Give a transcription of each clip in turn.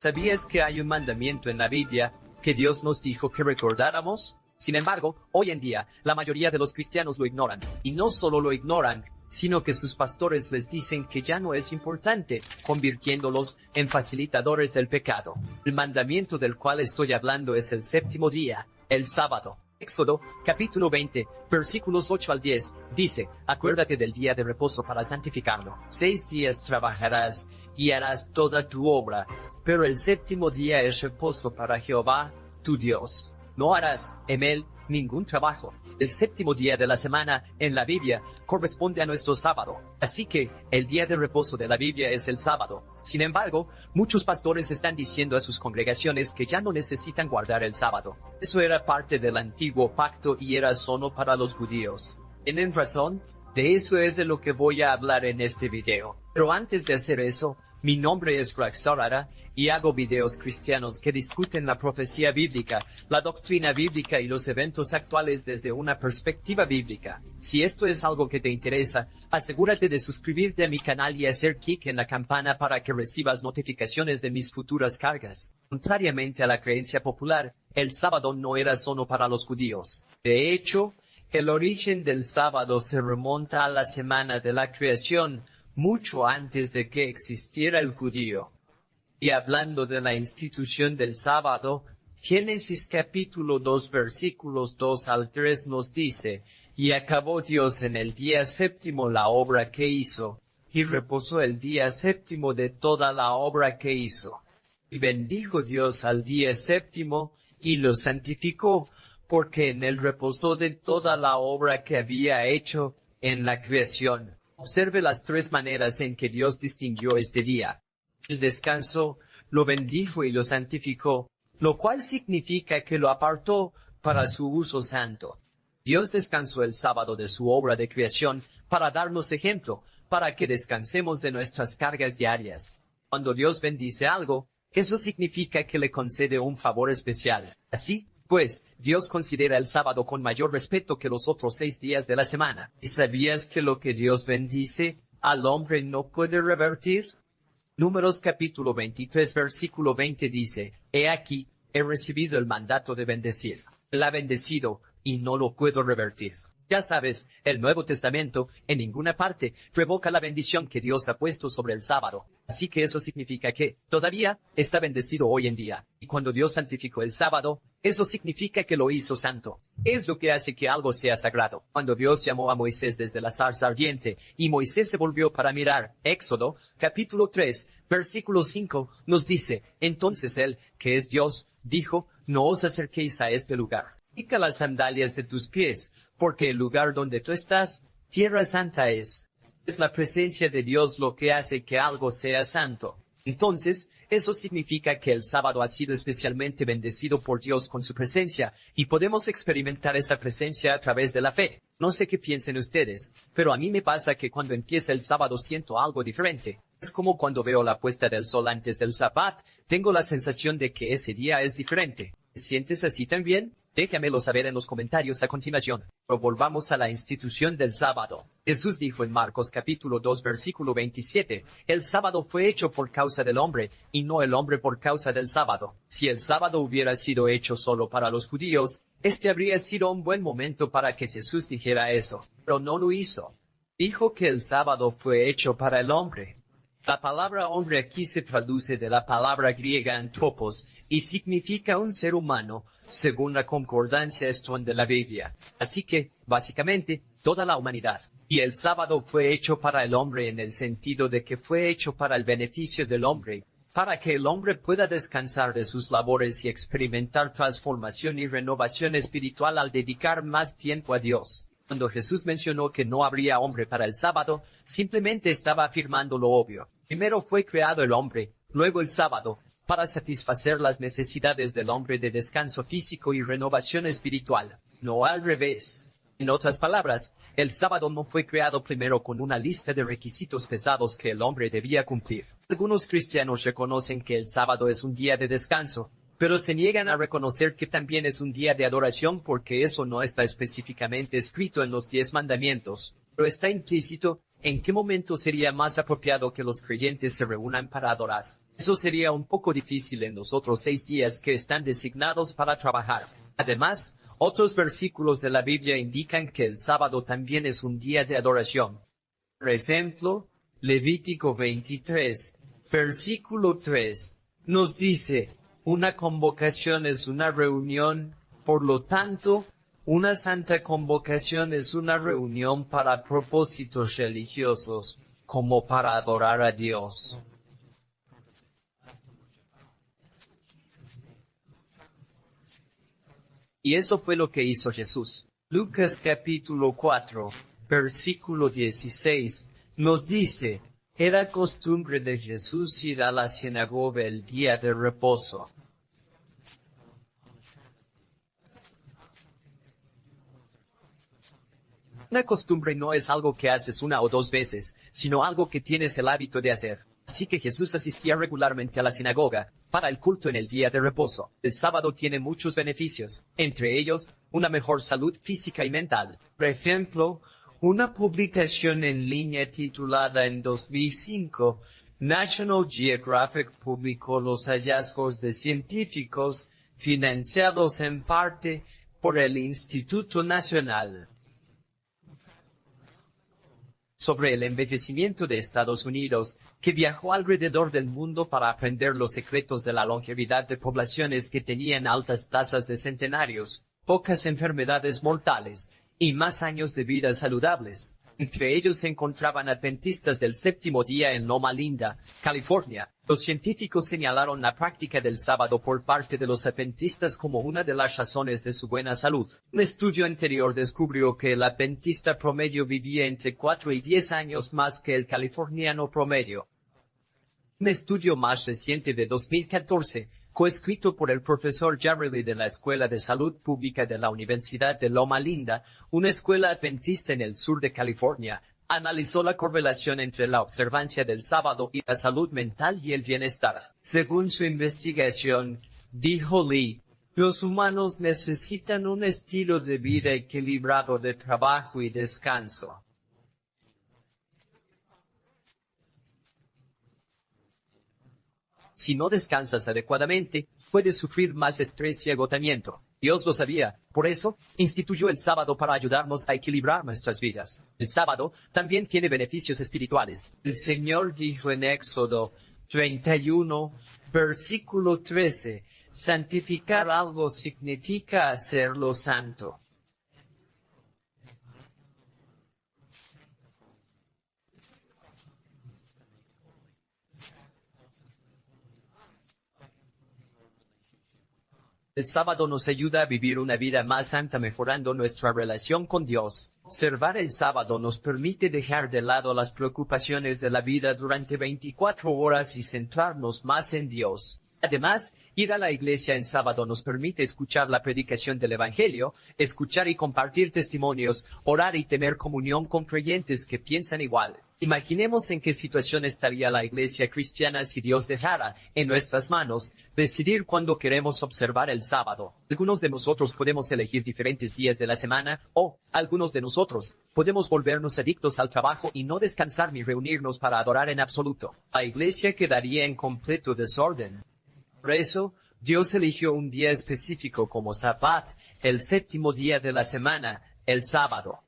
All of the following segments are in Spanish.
¿Sabías que hay un mandamiento en la Biblia que Dios nos dijo que recordáramos? Sin embargo, hoy en día, la mayoría de los cristianos lo ignoran. Y no solo lo ignoran, sino que sus pastores les dicen que ya no es importante, convirtiéndolos en facilitadores del pecado. El mandamiento del cual estoy hablando es el séptimo día, el sábado. Éxodo, capítulo 20, versículos 8 al 10, dice, acuérdate del día de reposo para santificarlo. 6 días trabajarás y harás toda tu obra, pero el séptimo día es reposo para Jehová, tu Dios. No harás en él ningún trabajo. El séptimo día de la semana en la Biblia corresponde a nuestro sábado. Así que el día de reposo de la Biblia es el sábado. Sin embargo, muchos pastores están diciendo a sus congregaciones que ya no necesitan guardar el sábado. Eso era parte del antiguo pacto y era solo para los judíos. ¿Tienen razón? De eso es de lo que voy a hablar en este video. Pero antes de hacer eso, mi nombre es Raxorara y hago videos cristianos que discuten la profecía bíblica, la doctrina bíblica y los eventos actuales desde una perspectiva bíblica. Si esto es algo que te interesa, asegúrate de suscribirte a mi canal y hacer clic en la campana para que recibas notificaciones de mis futuras cargas. Contrariamente a la creencia popular, el sábado no era solo para los judíos. De hecho, el origen del sábado se remonta a la semana de la creación, mucho antes de que existiera el judío. Y hablando de la institución del sábado, Génesis capítulo 2 versículos 2 al 3 nos dice, y acabó Dios en el día séptimo la obra que hizo, y reposó el día séptimo de toda la obra que hizo. Y bendijo Dios al día séptimo, y lo santificó, porque en él reposó de toda la obra que había hecho en la creación. Observe las 3 maneras en que Dios distinguió este día. El descanso, lo bendijo y lo santificó, lo cual significa que lo apartó para su uso santo. Dios descansó el sábado de su obra de creación para darnos ejemplo, para que descansemos de nuestras cargas diarias. Cuando Dios bendice algo, eso significa que le concede un favor especial. Así, pues, Dios considera el sábado con mayor respeto que los otros 6 días de la semana. ¿Y sabías que lo que Dios bendice, al hombre no puede revertir? Números capítulo 23 versículo 20 dice, He aquí, he recibido el mandato de bendecir. Él ha bendecido, y no lo puedo revertir. Ya sabes, el Nuevo Testamento, en ninguna parte, revoca la bendición que Dios ha puesto sobre el sábado. Así que eso significa que, todavía, está bendecido hoy en día. Y cuando Dios santificó el sábado, eso significa que lo hizo santo. Es lo que hace que algo sea sagrado. Cuando Dios llamó a Moisés desde la zarza ardiente, y Moisés se volvió para mirar, Éxodo, capítulo 3, versículo 5, nos dice, entonces él, que es Dios, dijo, no os acerquéis a este lugar. Quita las sandalias de tus pies, porque el lugar donde tú estás, tierra santa es. Es la presencia de Dios lo que hace que algo sea santo. Entonces, eso significa que el sábado ha sido especialmente bendecido por Dios con su presencia, y podemos experimentar esa presencia a través de la fe. No sé qué piensen ustedes, pero a mí me pasa que cuando empieza el sábado siento algo diferente. Es como cuando veo la puesta del sol antes del Sabbat, tengo la sensación de que ese día es diferente. ¿Te sientes así también? Déjamelo saber en los comentarios a continuación. Pero volvamos a la institución del sábado. Jesús dijo en Marcos capítulo 2 versículo 27, el sábado fue hecho por causa del hombre, y no el hombre por causa del sábado. Si el sábado hubiera sido hecho solo para los judíos, este habría sido un buen momento para que Jesús dijera eso. Pero no lo hizo. Dijo que el sábado fue hecho para el hombre. La palabra hombre aquí se traduce de la palabra griega anthropos, y significa un ser humano, según la concordancia Strong de la Biblia. Así que, básicamente, toda la humanidad. Y el sábado fue hecho para el hombre en el sentido de que fue hecho para el beneficio del hombre, para que el hombre pueda descansar de sus labores y experimentar transformación y renovación espiritual al dedicar más tiempo a Dios. Cuando Jesús mencionó que no habría hombre para el sábado, simplemente estaba afirmando lo obvio. Primero fue creado el hombre, luego el sábado, para satisfacer las necesidades del hombre de descanso físico y renovación espiritual, no al revés. En otras palabras, el sábado no fue creado primero con una lista de requisitos pesados que el hombre debía cumplir. Algunos cristianos reconocen que el sábado es un día de descanso, pero se niegan a reconocer que también es un día de adoración porque eso no está específicamente escrito en los 10 mandamientos, pero está implícito en qué momento sería más apropiado que los creyentes se reúnan para adorar. Eso sería un poco difícil en los otros 6 días que están designados para trabajar. Además, otros versículos de la Biblia indican que el sábado también es un día de adoración. Por ejemplo, Levítico 23, versículo 3, nos dice, una convocación es una reunión, por lo tanto, una santa convocación es una reunión para propósitos religiosos, como para adorar a Dios. Y eso fue lo que hizo Jesús. Lucas capítulo 4, versículo 16, nos dice, era costumbre de Jesús ir a la sinagoga el día de reposo. Una costumbre no es algo que haces 1 o 2 veces, sino algo que tienes el hábito de hacer. Así que Jesús asistía regularmente a la sinagoga, para el culto en el día de reposo. El sábado tiene muchos beneficios, entre ellos, una mejor salud física y mental. Por ejemplo, una publicación en línea titulada en 2005, National Geographic publicó los hallazgos de científicos financiados en parte por el Instituto Nacional sobre el envejecimiento de Estados Unidos, que viajó alrededor del mundo para aprender los secretos de la longevidad de poblaciones que tenían altas tasas de centenarios, pocas enfermedades mortales, y más años de vida saludables. Entre ellos se encontraban adventistas del séptimo día en Loma Linda, California. Los científicos señalaron la práctica del sábado por parte de los adventistas como una de las razones de su buena salud. Un estudio anterior descubrió que el adventista promedio vivía entre 4 y 10 años más que el californiano promedio. Un estudio más reciente de 2014, coescrito por el profesor Jarrelli de la Escuela de Salud Pública de la Universidad de Loma Linda, una escuela adventista en el sur de California, analizó la correlación entre la observancia del sábado y la salud mental y el bienestar. Según su investigación, dijo Lee, los humanos necesitan un estilo de vida equilibrado de trabajo y descanso. Si no descansas adecuadamente, puedes sufrir más estrés y agotamiento. Dios lo sabía, por eso, instituyó el sábado para ayudarnos a equilibrar nuestras vidas. El sábado también tiene beneficios espirituales. El Señor dijo en Éxodo 31, versículo 13, santificar algo significa hacerlo santo. El sábado nos ayuda a vivir una vida más santa mejorando nuestra relación con Dios. Observar el sábado nos permite dejar de lado las preocupaciones de la vida durante 24 horas y centrarnos más en Dios. Además, ir a la iglesia en sábado nos permite escuchar la predicación del Evangelio, escuchar y compartir testimonios, orar y tener comunión con creyentes que piensan igual. Imaginemos en qué situación estaría la iglesia cristiana si Dios dejara, en nuestras manos, decidir cuándo queremos observar el sábado. Algunos de nosotros podemos elegir diferentes días de la semana, o, algunos de nosotros, podemos volvernos adictos al trabajo y no descansar ni reunirnos para adorar en absoluto. La iglesia quedaría en completo desorden. Por eso, Dios eligió un día específico como Sabbat, el séptimo día de la semana, el sábado.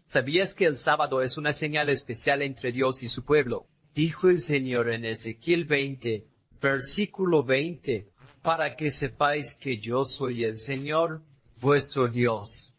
¿Sabías que el sábado es una señal especial entre Dios y su pueblo? Dijo el Señor en Ezequiel 20, versículo 20, para que sepáis que yo soy el Señor, vuestro Dios.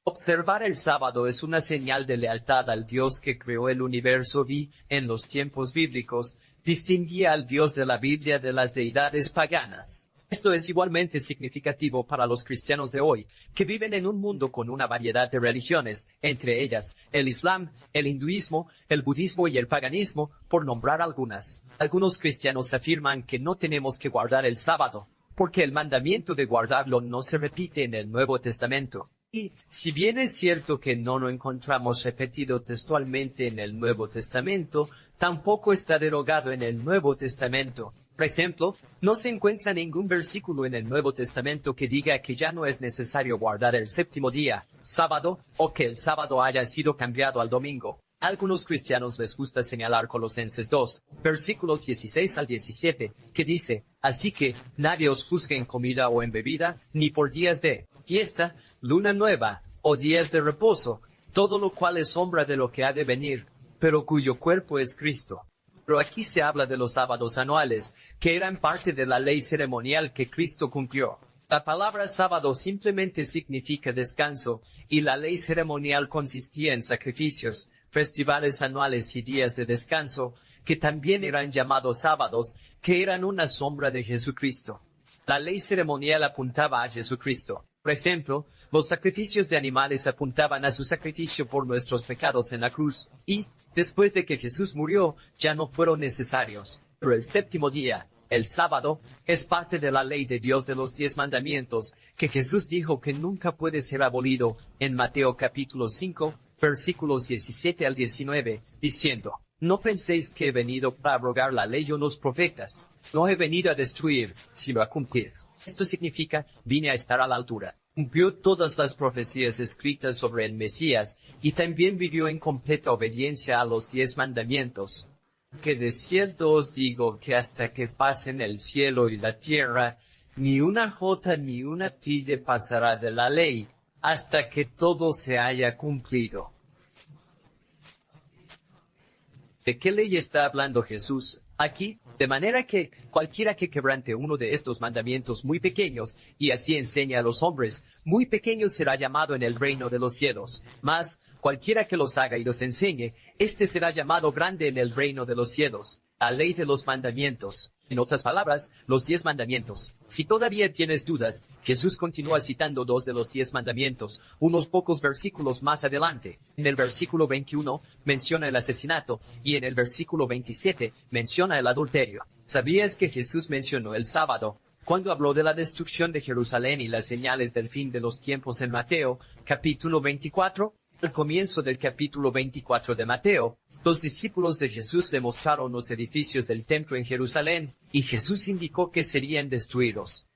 Observar el sábado es una señal de lealtad al Dios que creó el universo y, en los tiempos bíblicos, distinguía al Dios de la Biblia de las deidades paganas. Esto es igualmente significativo para los cristianos de hoy, que viven en un mundo con una variedad de religiones, entre ellas el Islam, el hinduismo, el budismo y el paganismo, por nombrar algunas. Algunos cristianos afirman que no tenemos que guardar el sábado, porque el mandamiento de guardarlo no se repite en el Nuevo Testamento. Y, si bien es cierto que no lo encontramos repetido textualmente en el Nuevo Testamento, tampoco está derogado en el Nuevo Testamento. Por ejemplo, no se encuentra ningún versículo en el Nuevo Testamento que diga que ya no es necesario guardar el séptimo día, sábado, o que el sábado haya sido cambiado al domingo. A algunos cristianos les gusta señalar Colosenses 2, versículos 16 al 17, que dice, así que nadie os juzgue en comida o en bebida, ni por días de fiesta, luna nueva, o días de reposo, todo lo cual es sombra de lo que ha de venir, pero cuyo cuerpo es Cristo. Pero aquí se habla de los sábados anuales, que eran parte de la ley ceremonial que Cristo cumplió. La palabra sábado simplemente significa descanso, y la ley ceremonial consistía en sacrificios, festivales anuales y días de descanso, que también eran llamados sábados, que eran una sombra de Jesucristo. La ley ceremonial apuntaba a Jesucristo. Por ejemplo, los sacrificios de animales apuntaban a su sacrificio por nuestros pecados en la cruz, y, después de que Jesús murió, ya no fueron necesarios. Pero el séptimo día, el sábado, es parte de la ley de Dios de los 10 mandamientos, que Jesús dijo que nunca puede ser abolido, en Mateo capítulo 5, versículos 17 al 19, diciendo, no penséis que he venido para abrogar la ley o los profetas. No he venido a destruir, sino a cumplir. Esto significa, vine a estar a la altura. Cumplió todas las profecías escritas sobre el Mesías, y también vivió en completa obediencia a los 10 mandamientos. Que de cierto os digo que hasta que pasen el cielo y la tierra, ni una jota ni una tilde pasará de la ley, hasta que todo se haya cumplido. ¿De qué ley está hablando Jesús aquí? De manera que cualquiera que quebrante uno de estos mandamientos muy pequeños, y así enseña a los hombres, muy pequeño será llamado en el reino de los cielos. Mas, cualquiera que los haga y los enseñe, éste será llamado grande en el reino de los cielos. La ley de los mandamientos. En otras palabras, los 10 mandamientos. Si todavía tienes dudas, Jesús continúa citando 2 de los 10 mandamientos, unos pocos versículos más adelante. En el versículo 21 menciona el asesinato, y en el versículo 27 menciona el adulterio. ¿Sabías que Jesús mencionó el sábado cuando habló de la destrucción de Jerusalén y las señales del fin de los tiempos en Mateo, capítulo 24? Al comienzo del capítulo 24 de Mateo, los discípulos de Jesús demostraron los edificios del templo en Jerusalén, y Jesús indicó que serían destruidos.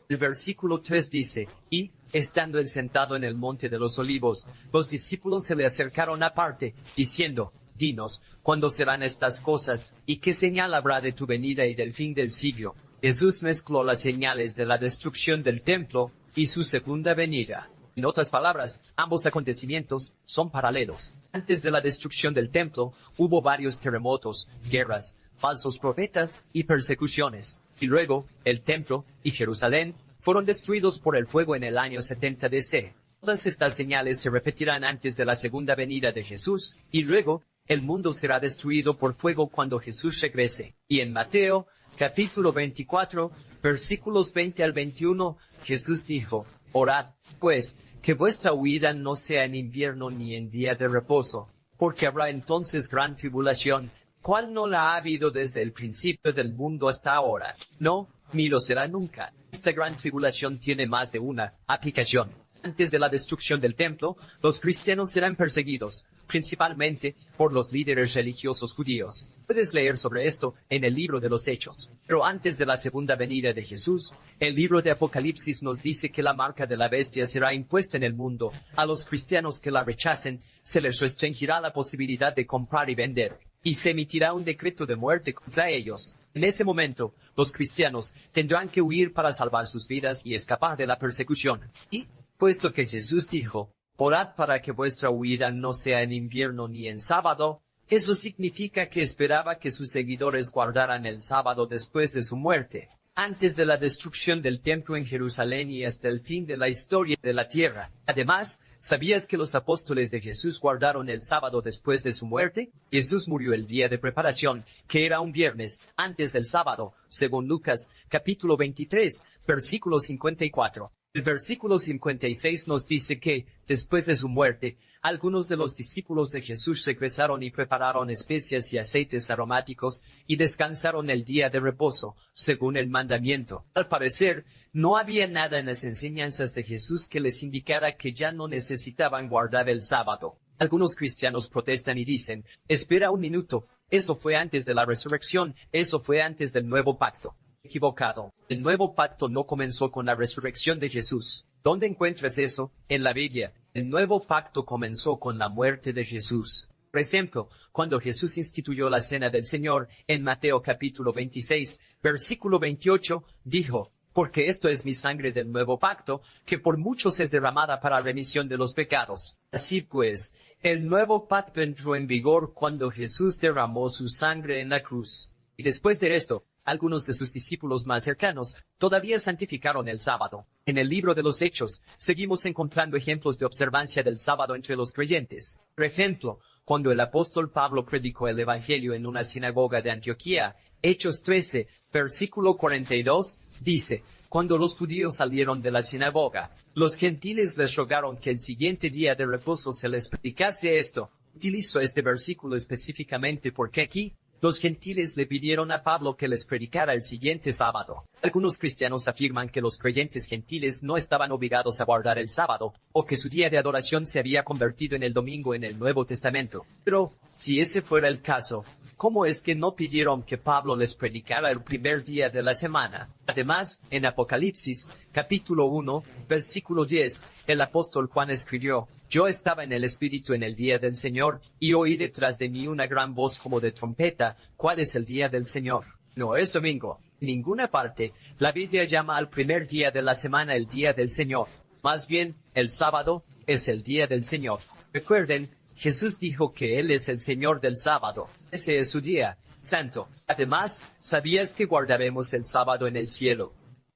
El versículo 3 dice, y, estando él sentado en el monte de los olivos, los discípulos se le acercaron aparte, diciendo, dinos, ¿cuándo serán estas cosas, y qué señal habrá de tu venida y del fin del siglo? Jesús mezcló las señales de la destrucción del templo y su segunda venida. En otras palabras, ambos acontecimientos son paralelos. Antes de la destrucción del templo, hubo varios terremotos, guerras, falsos profetas y persecuciones. Y luego, el templo y Jerusalén fueron destruidos por el fuego en el año 70 DC. Todas estas señales se repetirán antes de la segunda venida de Jesús, y luego, el mundo será destruido por fuego cuando Jesús regrese. Y en Mateo, capítulo 24, versículos 20 al 21, Jesús dijo, orad, pues, que vuestra huida no sea en invierno ni en día de reposo, porque habrá entonces gran tribulación, cual no la ha habido desde el principio del mundo hasta ahora. No, ni lo será nunca. Esta gran tribulación tiene más de una aplicación. Antes de la destrucción del templo, los cristianos serán perseguidos, principalmente por los líderes religiosos judíos. Puedes leer sobre esto en el libro de los Hechos. Pero antes de la segunda venida de Jesús, el libro de Apocalipsis nos dice que la marca de la bestia será impuesta en el mundo. A los cristianos que la rechacen, se les restringirá la posibilidad de comprar y vender, y se emitirá un decreto de muerte contra ellos. En ese momento, los cristianos tendrán que huir para salvar sus vidas y escapar de la persecución. Y, puesto que Jesús dijo, orad para que vuestra huida no sea en invierno ni en sábado, eso significa que esperaba que sus seguidores guardaran el sábado después de su muerte, antes de la destrucción del templo en Jerusalén y hasta el fin de la historia de la tierra. Además, ¿sabías que los apóstoles de Jesús guardaron el sábado después de su muerte? Jesús murió el día de preparación, que era un viernes, antes del sábado, según Lucas, capítulo 23, versículo 54. El versículo 56 nos dice que, después de su muerte, algunos de los discípulos de Jesús regresaron y prepararon especias y aceites aromáticos y descansaron el día de reposo, según el mandamiento. Al parecer, no había nada en las enseñanzas de Jesús que les indicara que ya no necesitaban guardar el sábado. Algunos cristianos protestan y dicen, espera un minuto, eso fue antes de la resurrección, eso fue antes del nuevo pacto. Equivocado. El nuevo pacto no comenzó con la resurrección de Jesús. ¿Dónde encuentras eso? En la Biblia. El nuevo pacto comenzó con la muerte de Jesús. Por ejemplo, cuando Jesús instituyó la cena del Señor, en Mateo capítulo 26, versículo 28, dijo, porque esto es mi sangre del nuevo pacto, que por muchos es derramada para remisión de los pecados. Así pues, el nuevo pacto entró en vigor cuando Jesús derramó su sangre en la cruz. Y después de esto, algunos de sus discípulos más cercanos todavía santificaron el sábado. En el libro de los Hechos, seguimos encontrando ejemplos de observancia del sábado entre los creyentes. Por ejemplo, cuando el apóstol Pablo predicó el Evangelio en una sinagoga de Antioquía, Hechos 13, versículo 42, dice, cuando los judíos salieron de la sinagoga, los gentiles les rogaron que el siguiente día de reposo se les predicase esto. Utilizo este versículo específicamente porque aquí, los gentiles le pidieron a Pablo que les predicara el siguiente sábado. Algunos cristianos afirman que los creyentes gentiles no estaban obligados a guardar el sábado, o que su día de adoración se había convertido en el domingo en el Nuevo Testamento. Pero, si ese fuera el caso, ¿cómo es que no pidieron que Pablo les predicara el primer día de la semana? Además, en Apocalipsis, capítulo 1, versículo 10, el apóstol Juan escribió, yo estaba en el Espíritu en el día del Señor, y oí detrás de mí una gran voz como de trompeta, ¿cuál es el día del Señor? No es domingo. En ninguna parte, la Biblia llama al primer día de la semana el día del Señor. Más bien, el sábado es el día del Señor. Recuerden, Jesús dijo que Él es el Señor del sábado. Ese es su día, santo. Además, ¿sabías que guardaremos el sábado en el cielo?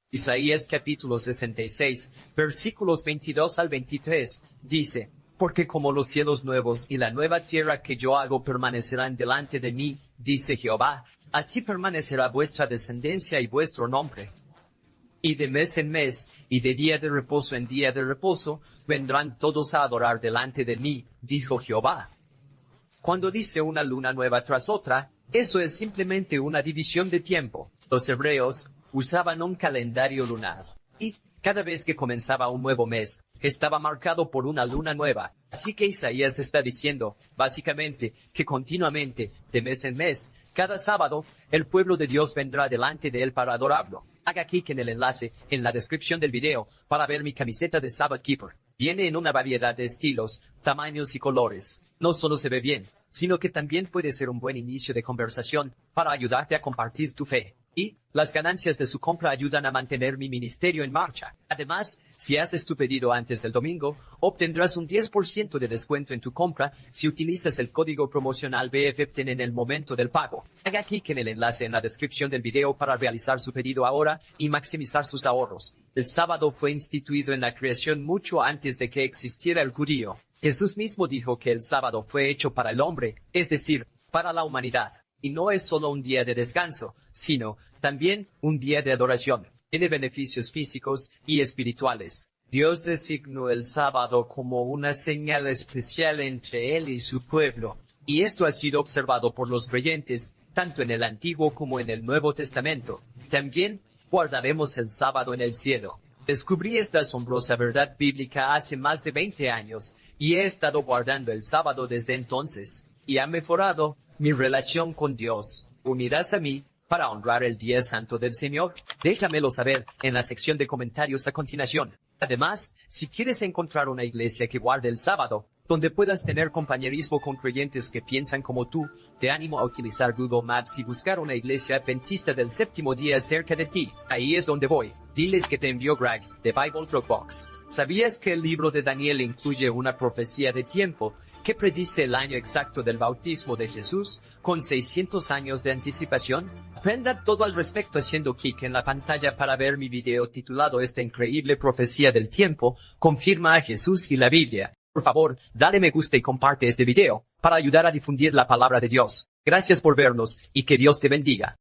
Isaías capítulo 66, versículos 22 al 23, dice, porque como los cielos nuevos y la nueva tierra que yo hago permanecerán delante de mí, dice Jehová, así permanecerá vuestra descendencia y vuestro nombre. Y de mes en mes, y de día de reposo en día de reposo, vendrán todos a adorar delante de mí, dijo Jehová. Cuando dice una luna nueva tras otra, eso es simplemente una división de tiempo. Los hebreos usaban un calendario lunar. Y, cada vez que comenzaba un nuevo mes, estaba marcado por una luna nueva. Así que Isaías está diciendo, básicamente, que continuamente, de mes en mes, cada sábado, el pueblo de Dios vendrá delante de él para adorarlo. Haga clic en el enlace, en la descripción del video, para ver mi camiseta de Sabbath Keeper. Viene en una variedad de estilos, tamaños y colores. No solo se ve bien, sino que también puede ser un buen inicio de conversación, para ayudarte a compartir tu fe. Y, las ganancias de su compra ayudan a mantener mi ministerio en marcha. Además, si haces tu pedido antes del domingo, obtendrás un 10% de descuento en tu compra si utilizas el código promocional BFEPTEN en el momento del pago. Haga clic en el enlace en la descripción del video para realizar su pedido ahora y maximizar sus ahorros. El sábado fue instituido en la creación mucho antes de que existiera el judío. Jesús mismo dijo que el sábado fue hecho para el hombre, es decir, para la humanidad. Y no es solo un día de descanso, sino también un día de adoración. Tiene beneficios físicos y espirituales. Dios designó el sábado como una señal especial entre Él y su pueblo. Y esto ha sido observado por los creyentes, tanto en el Antiguo como en el Nuevo Testamento. También guardaremos el sábado en el cielo. Descubrí esta asombrosa verdad bíblica hace más de 20 años, y he estado guardando el sábado desde entonces. Y ha mejorado mi relación con Dios. ¿Unirás a mí para honrar el día santo del Señor? Déjamelo saber en la sección de comentarios a continuación. Además, si quieres encontrar una iglesia que guarde el sábado, donde puedas tener compañerismo con creyentes que piensan como tú, te animo a utilizar Google Maps y buscar una iglesia adventista del séptimo día cerca de ti. Ahí es donde voy. Diles que te envió Greg, de Bible Dropbox. ¿Sabías que el libro de Daniel incluye una profecía de tiempo que predice el año exacto del bautismo de Jesús, con 600 años de anticipación? Aprenda todo al respecto haciendo clic en la pantalla para ver mi video titulado Esta increíble profecía del tiempo, confirma a Jesús y la Biblia. Por favor, dale me gusta y comparte este video, para ayudar a difundir la palabra de Dios. Gracias por vernos, y que Dios te bendiga.